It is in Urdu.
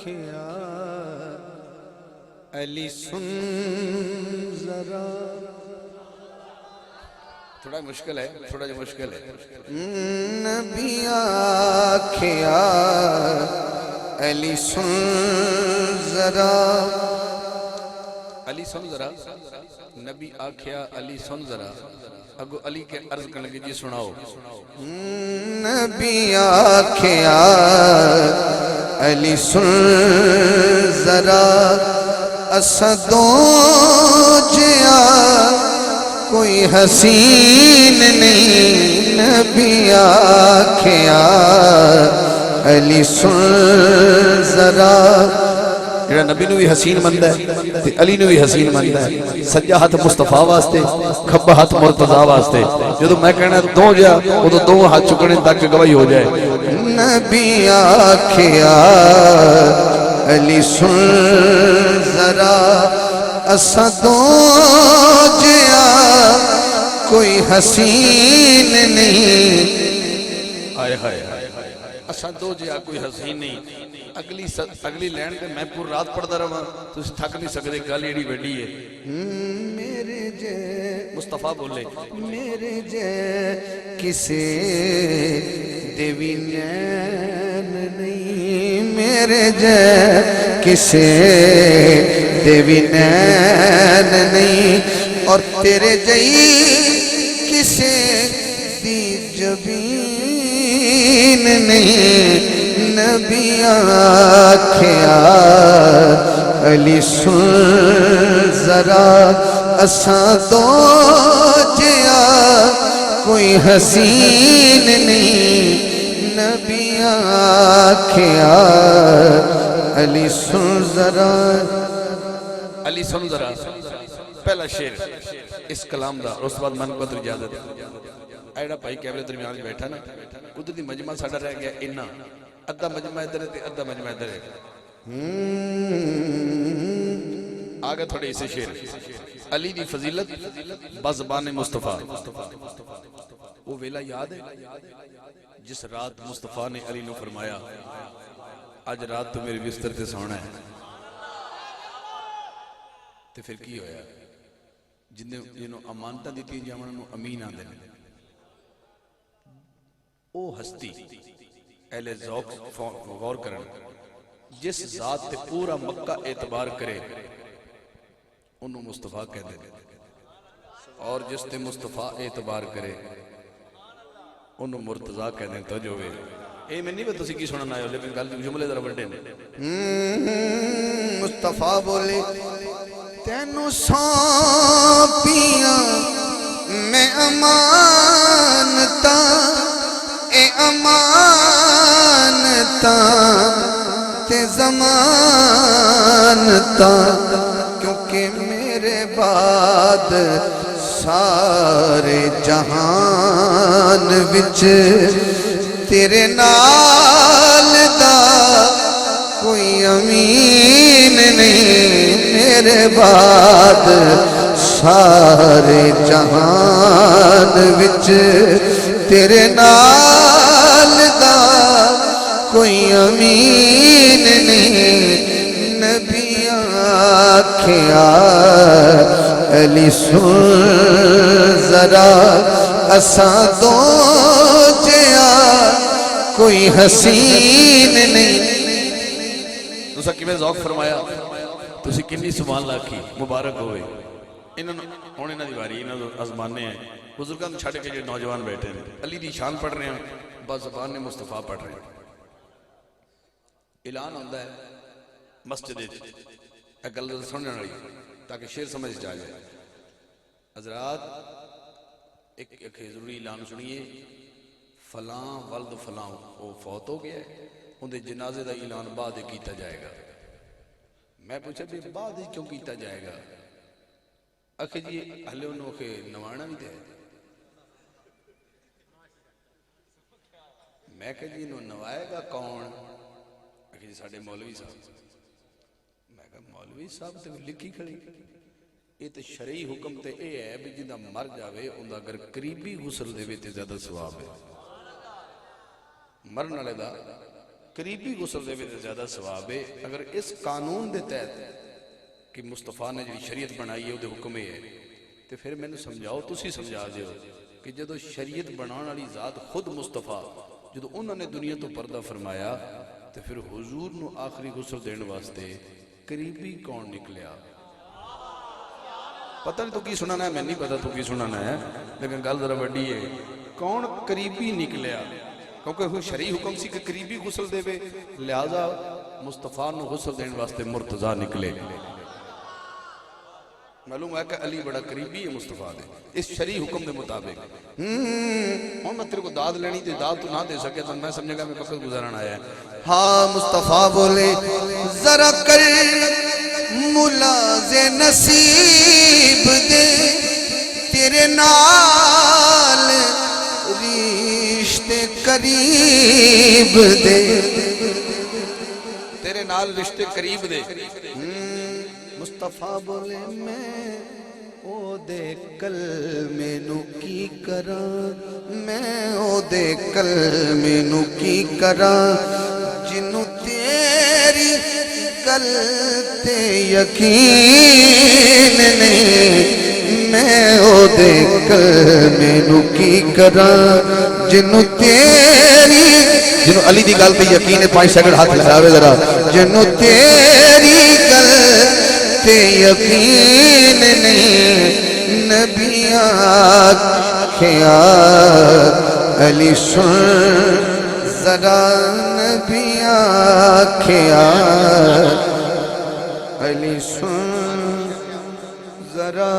آنکھیا علی سن ذرا. تھوڑا مشکل ہے، تھوڑا جو مشکل ہے. نبی آنکھیا علی سن ذرا. علی سن ذرا، نبی آکھیا علی سن ذرا. اگو علی کے عرض کرنے لگے جی سناؤ. نبی آکھیا علی سن ذرا. اسدوں جیا کوئی حسین نہیں. نبی آکھیا علی سن ذرا. جڑا نبی نو بھی حسین مندہ ہے تے علی نو بھی حسین مندہ ہے. سجا ہاتھ مصطفیٰ واسطے، کھبا ہاتھ مرتضیٰ واسطے. جدو میں کہنا دو جا وہ تو دو ہاتھ چکنے تک گواہی ہو جائے. نبی آکھیا علی سن ذرا. اسدوں جیا کوئی حسین نہیں. آئے ہائے اسدوں جیا کوئی حسین نہیں. اگلی لین تے میں پور رات پڑھتا رہا تو اس تھک نہیں سکتے. گل ایڑی بیٹھی ہے. میرے جے مصطفیٰ بولے میرے جے کسے دیوی نین نہیں. میرے جے کسے دیوی نین نہیں. اور تیرے جئی کسے دی جبین نہیں. نبی آکھیا علی سن ذرا. اساں دو جیا کوئی حسین نہیں. نبی آکھیا علی سن ذرا. علی سن ذرا پہلا شعر اس کلام دا. اس بعد من قدر اجازت. ایڑا بھائی کیمرے درمیان بیٹھا نا قدرتی مجمع ساڑا رہ گیا انہا. ادھا مجمع ادھر ہے ادھا مجمع ادھر ہے. آگا تھوڑے اسے شعر. علی دی فضیلت بزبان مصطفیٰ. وہ ویلہ یاد ہے جس رات مصطفیٰ نے علی نو فرمایا آج رات تو میرے بستر تے سونا ہے. تے پھر کی ہویا جنہوں امانتہ دیتی جامنہ نو امین آن دینے. او ہستی اہل ذوق غور کرن جس ذات تے پورا مکہ اعتبار کرے انہوں مصطفیٰ کہہ دے. اور جس تے مصطفیٰ اعتبار کرے انہوں مرتضیٰ کہہ دیں. تو جو ہوئے اے میں نہیں بتا تسی کی سننا آئے ہو لیکن گل جملے ذرا بڑھے نے. مصطفیٰ بولے تینو سونپیاں میں امانتا. اے امانتا تے زمانتا. کیونکہ میرے بعد سارے جہان وچ تیرے نال دا کوئی امین نہیں. میرے بعد سارے جہان وچ تیرے نال دا کوئی امین نہیں. نبی آکھیا علی سن ذرا. اساں دو جیا کوئی حسین نہیں. تسا کیویں ذوق فرمایا تسی کنی سبحان اللہ کی مبارک ہوئے. انہوں ہونے نہ دیواری انہوں ازمانے ہیں. بزرگاں چھڑ کے جو نوجوان بیٹھے ہیں علی دی شان پڑھ رہے ہیں بزبان مصطفیٰ پڑھ رہے ہیں. اعلان ہوتا ہے مسجد گل سننے والی تاکہ شعر سمجھ جائے. حضرات ایک ضروری اعلان سنیے. فلاں ولد فلاں وہ فوت ہو گیا ہے. اندھے جنازے دا اعلان بعد کیتا جائے گا. میں پوچھا بھی بعد کیوں کیتا جائے گا. اکھے جی ہلے انہوں کے نوانا بھی دے. میں کہا جی انہوں نوائے گا کون. اکھے جی ساڑھے مولوی صاحب. میں کہا مولوی صاحب تے لکھی کھڑی. یہ تے شرعی حکم تے اے ہے بھی جندہ مر جاوے اندہ اگر قریبی غسل دے تے زیادہ ثواب ہے. مرن والے دا قریبی غسل دے تے زیادہ ثواب ہے اگر اس قانون دے تحت کہ مصطفیٰ نے جی شریعت بنائی ہے وہ دے حکم ہے تو پھر میں نے سمجھاؤ تسی سمجھا دیو کہ جدو شریعت بنانے والی ذات خود مصطفیٰ جدو انہوں نے دنیا تو پردہ فرمایا تو پھر حضور نو آخری غسل دین واسطے قریبی کون نکلیا؟ پتہ نہیں تو کی سنانا ہے، میں نہیں پتا تو کی سنانا ہے، لیکن گل ذرا بڑی ہے، کون قریبی نکلیا؟ کیونکہ وہ شرعی حکم سی کہ قریبی غسل دے وے، لہذا مصطفیٰ نو غسل دین واسطے مرتضیٰ نکلے۔ معلوم ہے کہ علی بڑا قریبی ہے مصطفیٰ دے اس شرعی حکم دے مطابق۔ اور میں تیرے کو داد لینی تھی، داد تو نہ دے سکے تو میں سمجھے گا میں وقت گزارنا آیا ہے۔ ہاں مصطفیٰ بولے ذرا کر ملاز نصیب دے تیرے نال رشتے قریب دے، تیرے نال رشتے قریب دے۔ مصطفیٰ بولے میں او دے کلمے نو کی کراں، میں او دے کلمے نو کی کراں، جنوں تیری گل تے یقین نہیں، میں او دے کلمے نو کی کراں، جنوں تیری جنوں علی دی گل تے یقین ہے 5 سیکنڈ ہاتھ لہراوے ذرا، جنوں تیری گل تے یقین نہیں، نبی آکھیا علی سن ذرا، نبی آکھیا علی سن ذرا